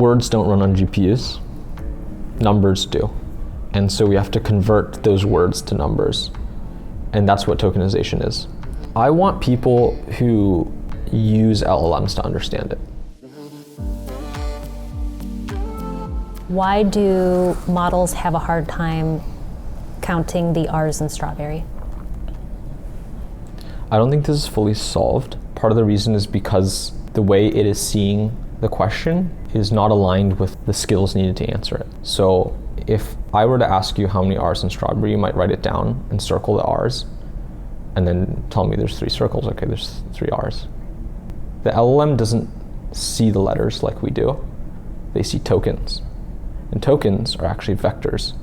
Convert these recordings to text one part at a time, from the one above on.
Words don't run on GPUs, numbers do. And so we have to convert those words to numbers. And that's what tokenization is. I want people who use LLMs to understand it. Why do models have a hard time counting the R's in strawberry? I don't think this is fully solved. Part of the reason is because the way it is seeing the question is not aligned with the skills needed to answer it. So if I were to ask you how many R's in strawberry, you might write it down and circle the R's and then tell me there's 3 circles. Okay, there's 3 R's. The LLM doesn't see the letters like we do. They see tokens. And tokens are actually vectors.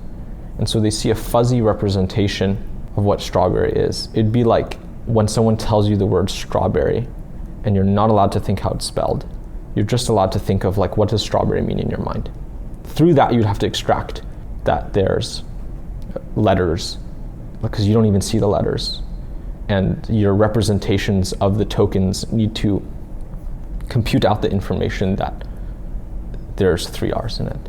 And so they see a fuzzy representation of what strawberry is. It'd be like when someone tells you the word strawberry and you're not allowed to think how it's spelled. You're just allowed to think of like, what does strawberry mean in your mind? Through that, you'd have to extract that there's letters because you don't even see the letters. And your representations of the tokens need to compute out the information that there's 3 R's in it.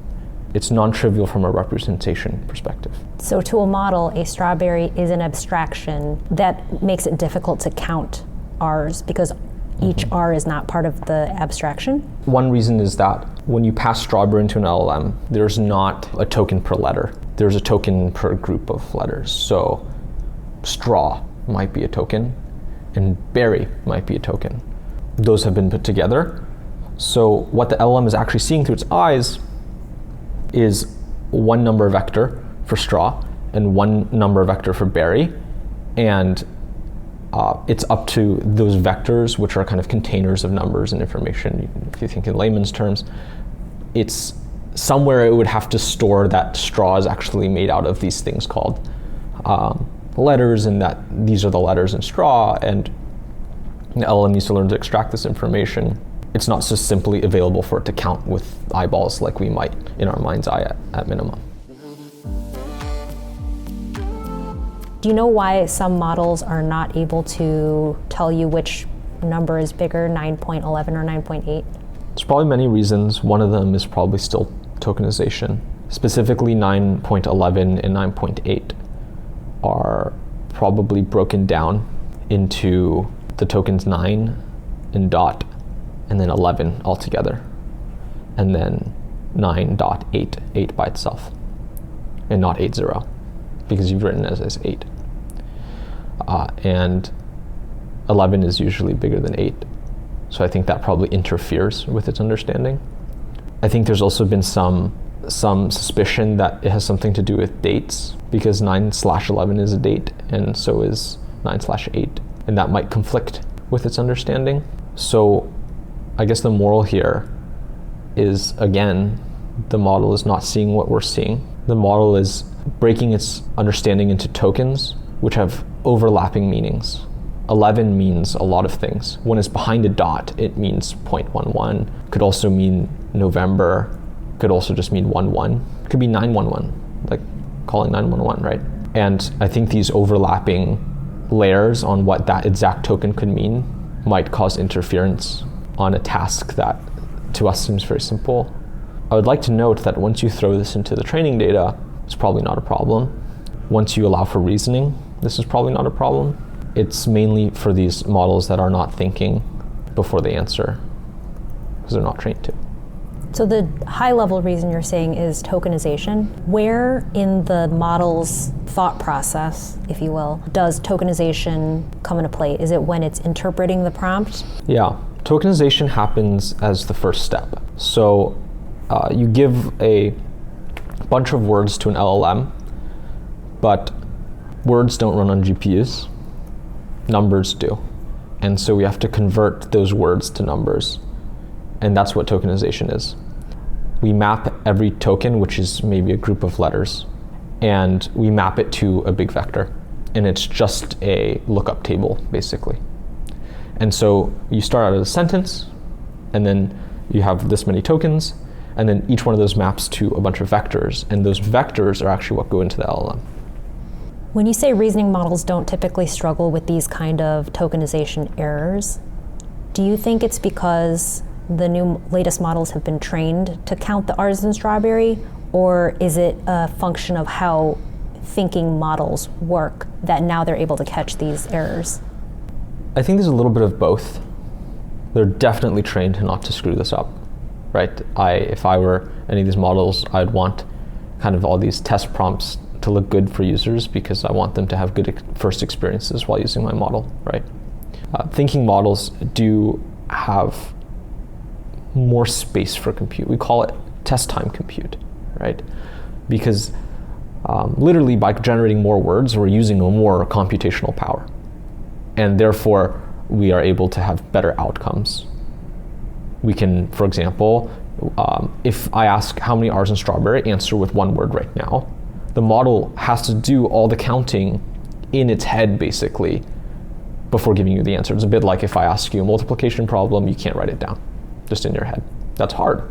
It's non-trivial from a representation perspective. So to a model, a strawberry is an abstraction that makes it difficult to count R's because each R is not part of the abstraction? One reason is that when you pass strawberry into an LLM, there's not a token per letter. There's a token per group of letters. So straw might be a token and berry might be a token. Those have been put together. So what the LLM is actually seeing through its eyes is one number vector for straw and one number vector for berry. And it's up to those vectors, which are kind of containers of numbers and information. If you think in layman's terms, it's somewhere it would have to store that straw is actually made out of these things called letters, and that these are the letters in straw, and the LLM needs to learn to extract this information. It's not so simply available for it to count with eyeballs like we might in our mind's eye at minimum. Do you know why some models are not able to tell you which number is bigger, 9.11 or 9.8? There's probably many reasons. One of them is probably still tokenization. Specifically 9.11 and 9.8 are probably broken down into the tokens 9 and dot, and then 11 altogether, and then 9.8, 8 by itself, and not 80, because you've written it as 8. And 11 is usually bigger than 8, so I think that probably interferes with its understanding. I think there's also been some suspicion that it has something to do with dates, because 9/11 is a date, and so is 9/8, and that might conflict with its understanding. So I guess the moral here is, again, the model is not seeing what we're seeing. The model is breaking its understanding into tokens, which have overlapping meanings. 11 means a lot of things. When it's behind a dot, it means 0.11. Could also mean November. Could also just mean 11. Could be 911, like calling 911, right? And I think these overlapping layers on what that exact token could mean might cause interference on a task that to us seems very simple. I would like to note that once you throw this into the training data, it's probably not a problem. Once you allow for reasoning, this is probably not a problem. It's mainly for these models that are not thinking before they answer, because they're not trained to. So the high-level reason you're saying is tokenization. Where in the model's thought process, if you will, does tokenization come into play? Is it when it's interpreting the prompt? Yeah, tokenization happens as the first step. So you give a bunch of words to an LLM, but words don't run on GPUs, numbers do. And so we have to convert those words to numbers. And that's what tokenization is. We map every token, which is maybe a group of letters, and we map it to a big vector. And it's just a lookup table, basically. And so you start out as a sentence, and then you have this many tokens, and then each one of those maps to a bunch of vectors, and those vectors are actually what go into the LLM. When you say reasoning models don't typically struggle with these kind of tokenization errors, do you think it's because the latest models have been trained to count the R's in strawberry, or is it a function of how thinking models work that now they're able to catch these errors? I think there's a little bit of both. They're definitely trained not to screw this up, right? If I were any of these models, I'd want kind of all these test prompts to look good for users because I want them to have good first experiences while using my model, right? Thinking models do have more space for compute. We call it test time compute, right? Because literally by generating more words, we're using more computational power. And therefore, we are able to have better outcomes. We can, for example, if I ask how many R's in strawberry, answer with one word right now. The model has to do all the counting in its head, basically, before giving you the answer. It's a bit like if I ask you a multiplication problem, you can't write it down, just in your head. That's hard.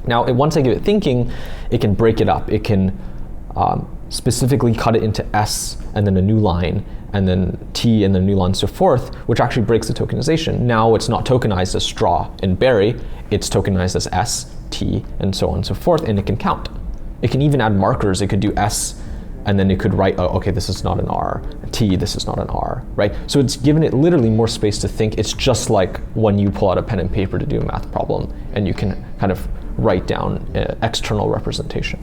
Now, once I give it thinking, it can break it up. It can specifically cut it into S and then a new line, and then T and then a new line and so forth, which actually breaks the tokenization. Now it's not tokenized as straw and berry, it's tokenized as S, T, and so on and so forth, and it can count. It can even add markers. It could do S, and then it could write, oh, okay, this is not an R. T, this is not an R, right? So it's given it literally more space to think. It's just like when you pull out a pen and paper to do a math problem, and you can kind of write down external representation.